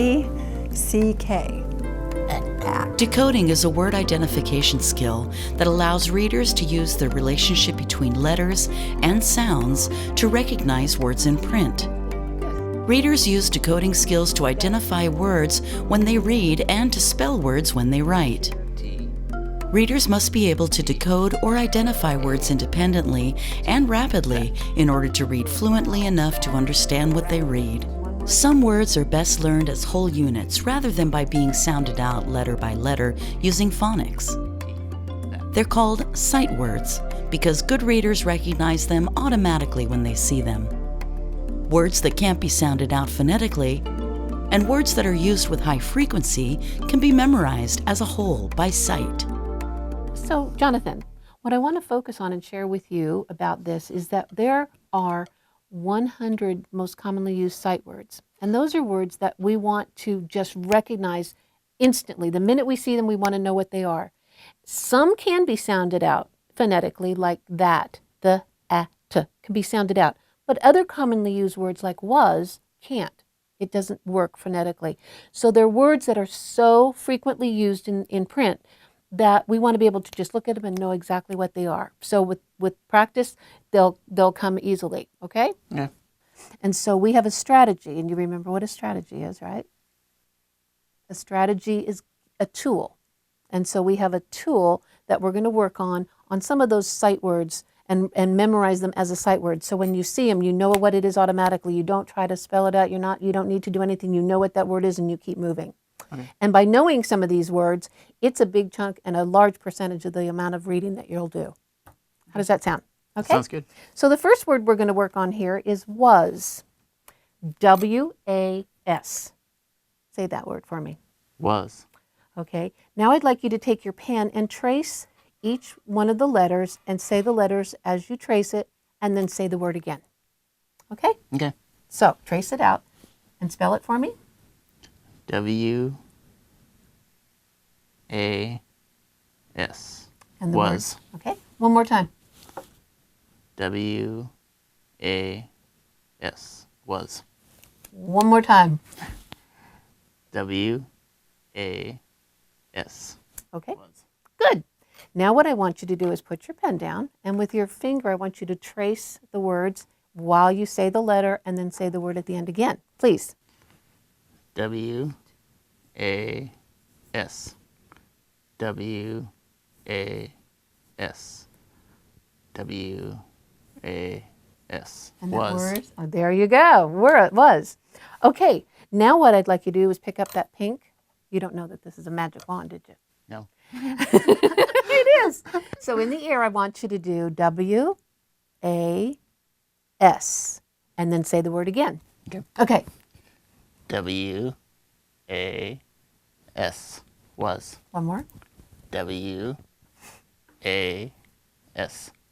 A-C-K. Decoding is a word identification skill that allows readers to use the relationship between letters and sounds to recognize words in print. Readers use decoding skills to identify words when they read and to spell words when they write. Readers must be able to decode or identify words independently and rapidly in order to read fluently enough to understand what they read. Some words are best learned as whole units rather than by being sounded out letter by letter using phonics. They're called sight words because good readers recognize them automatically when they see them. Words that can't be sounded out phonetically and words that are used with high frequency can be memorized as a whole by sight. So, Jonathan, what I want to focus on and share with you about this is that there are 100 most commonly used sight words. And those are words that we want to just recognize instantly. The minute we see them, we want to know what they are. Some can be sounded out phonetically, like that, the, t, can be sounded out. But other commonly used words like was can't. It doesn't work phonetically. So they're words that are so frequently used in print that we want to be able to just look at them and know exactly what they are. So with practice, they'll come easily, okay? Yeah. And so we have a strategy, and you remember what a strategy is, right? A strategy is a tool. And so we have a tool that we're going to work on some of those sight words and memorize them as a sight word. So when you see them, you know what it is automatically. You don't try to spell it out. You don't need to do anything. You know what that word is, and you keep moving. Okay. And by knowing some of these words, it's a big chunk and a large percentage of the amount of reading that you'll do. How does that sound? Okay. Sounds good. So the first word we're going to work on here is was. W-A-S. Say that word for me. Was. Okay. Now I'd like you to take your pen and trace each one of the letters and say the letters as you trace it and then say the word again. Okay? Okay. So trace it out and spell it for me. W-A-S. And the Was. word. Okay. One more time. W-A-S. Was. One more time. W-A-S. Okay. Was. Good. Now what I want you to do is put your pen down, and with your finger I want you to trace the words while you say the letter and then say the word at the end again. Please. W-A-S. W-A-S. W-A-S. And that Was. word? Oh, there you go. Where it was. Okay. Now what I'd like you to do is pick up that pink. You don't know that this is a magic wand, did you? No. It is. So in the air, I want you to do W-A-S. And then say the word again. Okay. Okay. W-A-S. Was. One more. W-A-S.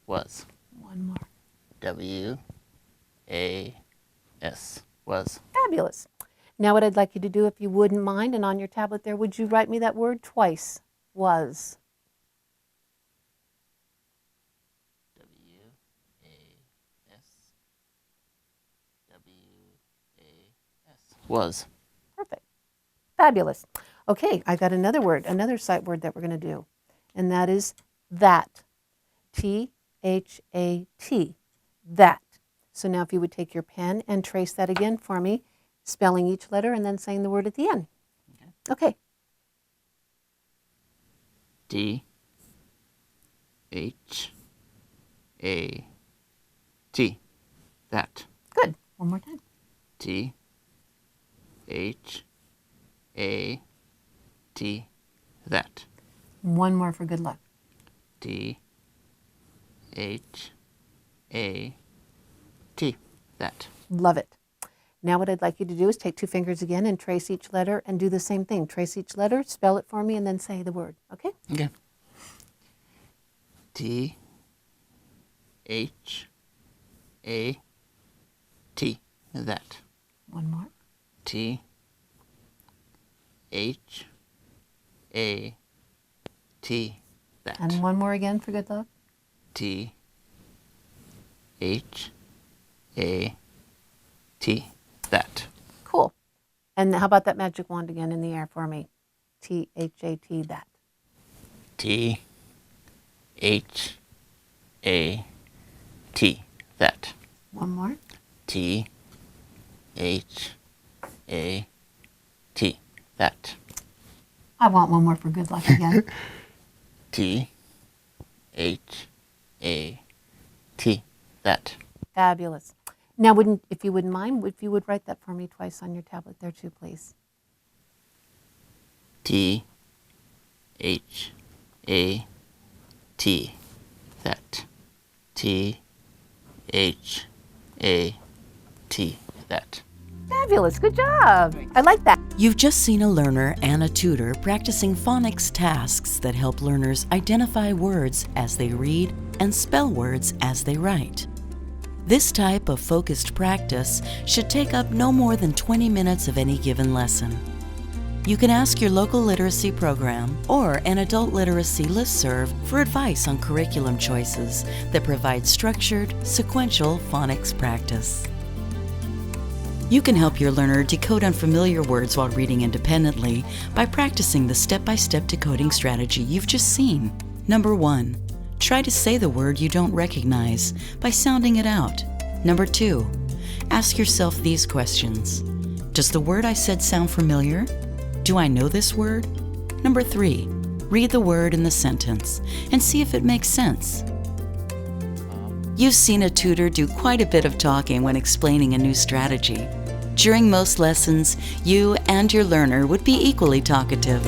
Was. One more. W-A-S. Was. Fabulous. Now what I'd like you to do, if you wouldn't mind, and on your tablet there, would you write me that word twice? Was. W-A-S. W-A-S. Was. Perfect. Fabulous. Okay, I got another word, another sight word that we're going to do, and that is that. T-H-A-T. That. So now if you would take your pen and trace that again for me, spelling each letter and then saying the word at the end. Okay. T-H-A-T. That. Good. One more time. T-H-A-T. That. One more for good luck. T-H-A-T. That. Love it. Now what I'd like you to do is take two fingers again and trace each letter and do the same thing. Trace each letter, spell it for me, and then say the word. Okay? Okay. T-H-A-T. That. One more. T-H-A-T. That. And one more again for good luck. T-H-A-T. That. Cool. And how about that magic wand again in the air for me? T-H-A-T, that. T-H-A-T, that. One more. T-H-A-T, that. I want one more for good luck again. T-H-A-T, that. Fabulous. Now, if you wouldn't mind, if you would write that for me twice on your tablet there too, please. T-H-A-T, that. T-H-A-T, that. Fabulous. Good job. I like that. You've just seen a learner and a tutor practicing phonics tasks that help learners identify words as they read and spell words as they write. This type of focused practice should take up no more than 20 minutes of any given lesson. You can ask your local literacy program or an adult literacy listserv for advice on curriculum choices that provide structured, sequential phonics practice. You can help your learner decode unfamiliar words while reading independently by practicing the step-by-step decoding strategy you've just seen. Number 1. Try to say the word you don't recognize by sounding it out. Number 2. Ask yourself these questions. Does the word I said sound familiar? Do I know this word? Number 3. Read the word in the sentence and see if it makes sense. You've seen a tutor do quite a bit of talking when explaining a new strategy. During most lessons, you and your learner would be equally talkative.